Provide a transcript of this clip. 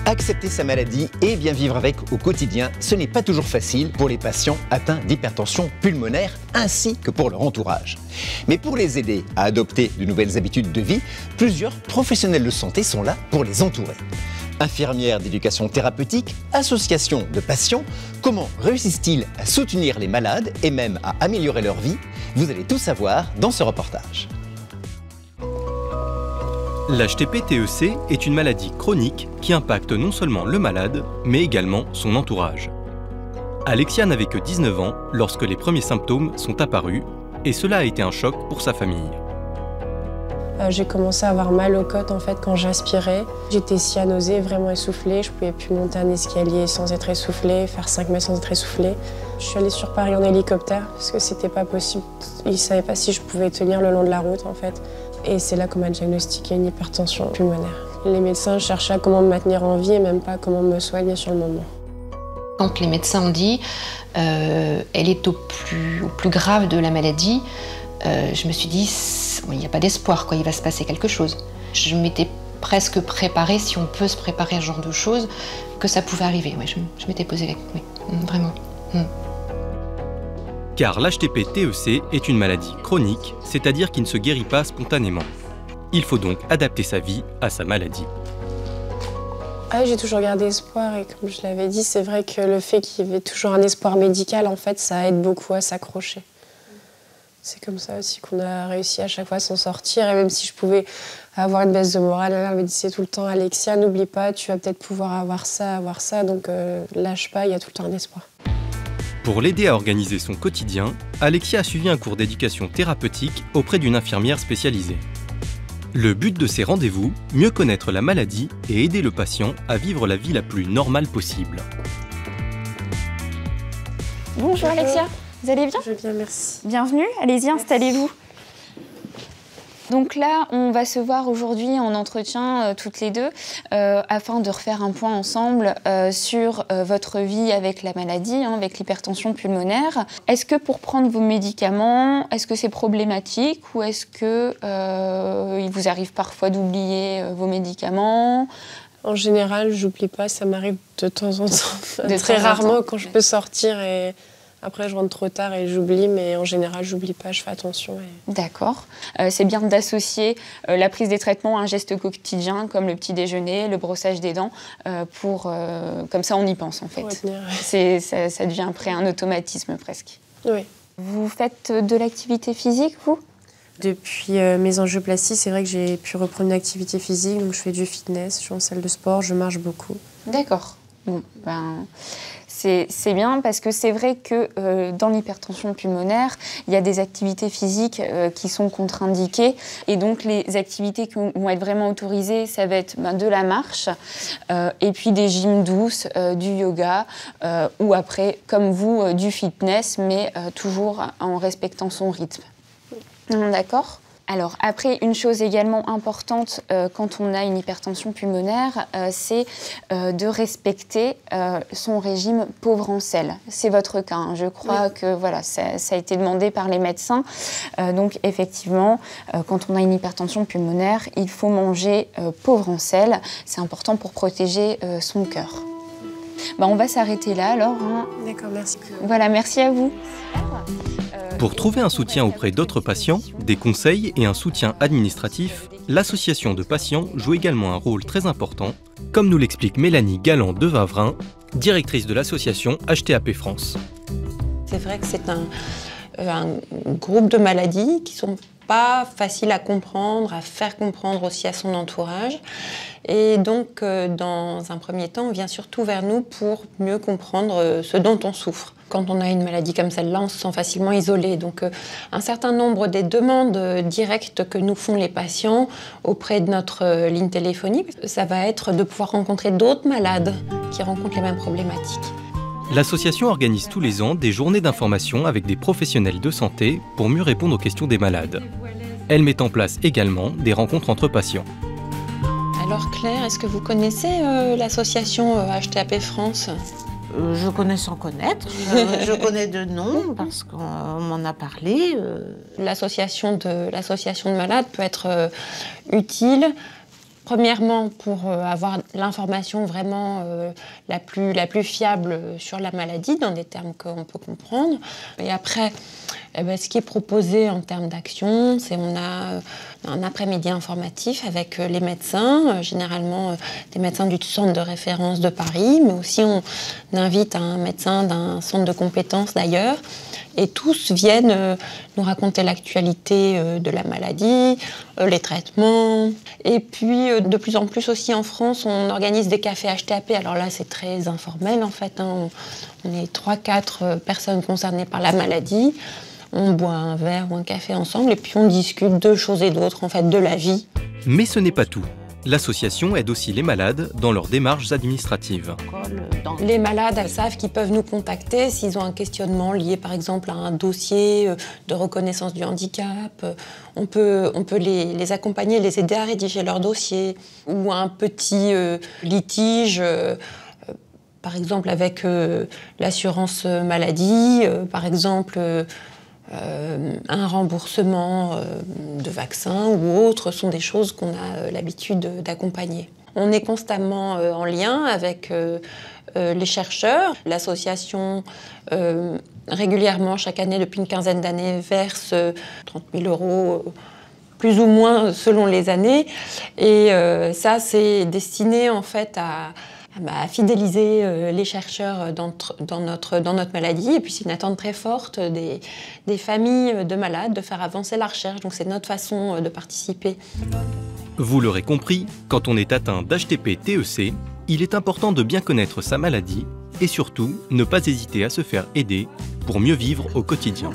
Accepter sa maladie et bien vivre avec au quotidien, ce n'est pas toujours facile pour les patients atteints d'hypertension pulmonaire ainsi que pour leur entourage. Mais pour les aider à adopter de nouvelles habitudes de vie, plusieurs professionnels de santé sont là pour les entourer. Infirmières d'éducation thérapeutique, associations de patients, comment réussissent-ils à soutenir les malades et même à améliorer leur vie? Vous allez tout savoir dans ce reportage. L'HTP-TEC est une maladie chronique qui impacte non seulement le malade, mais également son entourage. Alexia n'avait que 19 ans lorsque les premiers symptômes sont apparus, et cela a été un choc pour sa famille. J'ai commencé à avoir mal aux côtes en fait quand j'aspirais. J'étais cyanosée, vraiment essoufflée. Je ne pouvais plus monter un escalier sans être essoufflée, faire 5 mètres sans être essoufflée. Je suis allée sur Paris en hélicoptère parce que c'était pas possible. Ils ne savaient pas si je pouvais tenir le long de la route en fait. Et c'est là qu'on m'a diagnostiqué une hypertension pulmonaire. Les médecins cherchaient comment me maintenir en vie et même pas comment me soigner sur le moment. Quand les médecins ont dit elle est au plus grave de la maladie, je me suis dit il n'y a pas d'espoir, il va se passer quelque chose. Je m'étais presque préparée, si on peut se préparer à ce genre de choses, que ça pouvait arriver. Ouais, je m'étais posé vraiment. Car l'HTP-TEC est une maladie chronique, c'est-à-dire qui ne se guérit pas spontanément. Il faut donc adapter sa vie à sa maladie. J'ai toujours gardé espoir et comme je l'avais dit, c'est vrai que le fait qu'il y avait toujours un espoir médical, en fait, ça aide beaucoup à s'accrocher. C'est comme ça aussi qu'on a réussi à chaque fois à s'en sortir. Et même si je pouvais avoir une baisse de morale, elle me disait tout le temps « Alexia, n'oublie pas, tu vas peut-être pouvoir avoir ça, donc lâche pas, il y a tout le temps un espoir ». Pour l'aider à organiser son quotidien, Alexia a suivi un cours d'éducation thérapeutique auprès d'une infirmière spécialisée. Le but de ces rendez-vous, mieux connaître la maladie et aider le patient à vivre la vie la plus normale possible. Bonjour Alexia, vous allez bien? Je vais bien, merci. Bienvenue, allez-y, installez-vous. Donc là, on va se voir aujourd'hui en entretien toutes les deux afin de refaire un point ensemble sur votre vie avec la maladie, avec l'hypertension pulmonaire. Est-ce que pour prendre vos médicaments, est-ce que c'est problématique ou est-ce que il vous arrive parfois d'oublier vos médicaments? En général, j'oublie pas, ça m'arrive de temps en temps. Très rarement quand je peux sortir et... Après, je rentre trop tard et j'oublie, mais en général, j'oublie pas, je fais attention. D'accord. C'est bien d'associer la prise des traitements à un geste quotidien, comme le petit déjeuner, le brossage des dents, comme ça, on y pense, en fait. Retenir, ouais. Ça devient après un automatisme, presque. Oui. Vous faites de l'activité physique, vous? Depuis mes angioplasties, c'est vrai que j'ai pu reprendre une activité physique, donc je fais du fitness, je suis en salle de sport, je marche beaucoup. D'accord. Bon, c'est bien parce que c'est vrai que dans l'hypertension pulmonaire, il y a des activités physiques qui sont contre-indiquées et donc les activités qui vont être vraiment autorisées, ça va être de la marche et puis des gyms douces, du yoga ou après, comme vous, du fitness, mais toujours en respectant son rythme. D'accord ? Alors après, une chose également importante quand on a une hypertension pulmonaire, c'est de respecter son régime pauvre en sel. C'est votre cas, hein. Je crois que voilà, ça a été demandé par les médecins. Donc effectivement, quand on a une hypertension pulmonaire, il faut manger pauvre en sel. C'est important pour protéger son cœur. On va s'arrêter là alors. Hein. D'accord, merci. Voilà, merci à vous. Pour trouver un soutien auprès d'autres patients, des conseils et un soutien administratif, l'association de patients joue également un rôle très important, comme nous l'explique Mélanie Galland de Vavrin, directrice de l'association HTAP France. C'est vrai que c'est un groupe de maladies qui sont pas faciles à comprendre, à faire comprendre aussi à son entourage. Et donc, dans un premier temps, on vient surtout vers nous pour mieux comprendre ce dont on souffre. Quand on a une maladie comme celle-là, on se sent facilement isolé. Donc, un certain nombre des demandes directes que nous font les patients auprès de notre ligne téléphonique, ça va être de pouvoir rencontrer d'autres malades qui rencontrent les mêmes problématiques. L'association organise tous les ans des journées d'information avec des professionnels de santé pour mieux répondre aux questions des malades. Elle met en place également des rencontres entre patients. Alors Claire, est-ce que vous connaissez l'association HTAP France ? Je connais sans connaître, je connais de nom parce qu'on m'en a parlé. L'association de malades peut être utile Premièrement, pour avoir l'information vraiment la plus fiable sur la maladie, dans des termes qu'on peut comprendre. Et après, ce qui est proposé en termes d'action, c'est on a un après-midi informatif avec les médecins, généralement des médecins du centre de référence de Paris, mais aussi on invite un médecin d'un centre de compétences d'ailleurs. Et tous viennent nous raconter l'actualité de la maladie, les traitements. Et puis, de plus en plus aussi en France, on organise des cafés HTAP. Alors là, c'est très informel en fait. On est 3-4 personnes concernées par la maladie. On boit un verre ou un café ensemble et puis on discute de choses et d'autres, en fait, de la vie. Mais ce n'est pas tout. L'association aide aussi les malades dans leurs démarches administratives. Les malades savent qu'ils peuvent nous contacter s'ils ont un questionnement lié par exemple à un dossier de reconnaissance du handicap. On peut les accompagner, les aider à rédiger leur dossier ou un petit litige, par exemple avec l'assurance maladie, par exemple un remboursement de vaccins ou autres sont des choses qu'on a l'habitude d'accompagner. On est constamment en lien avec les chercheurs. L'association, régulièrement, chaque année, depuis une quinzaine d'années, verse 30 000 € plus ou moins selon les années. Et ça, c'est destiné en fait à fidéliser les chercheurs dans notre maladie. Et puis c'est une attente très forte des familles de malades de faire avancer la recherche. Donc c'est notre façon de participer. Vous l'aurez compris, quand on est atteint d'HTP-TEC, il est important de bien connaître sa maladie et surtout ne pas hésiter à se faire aider pour mieux vivre au quotidien.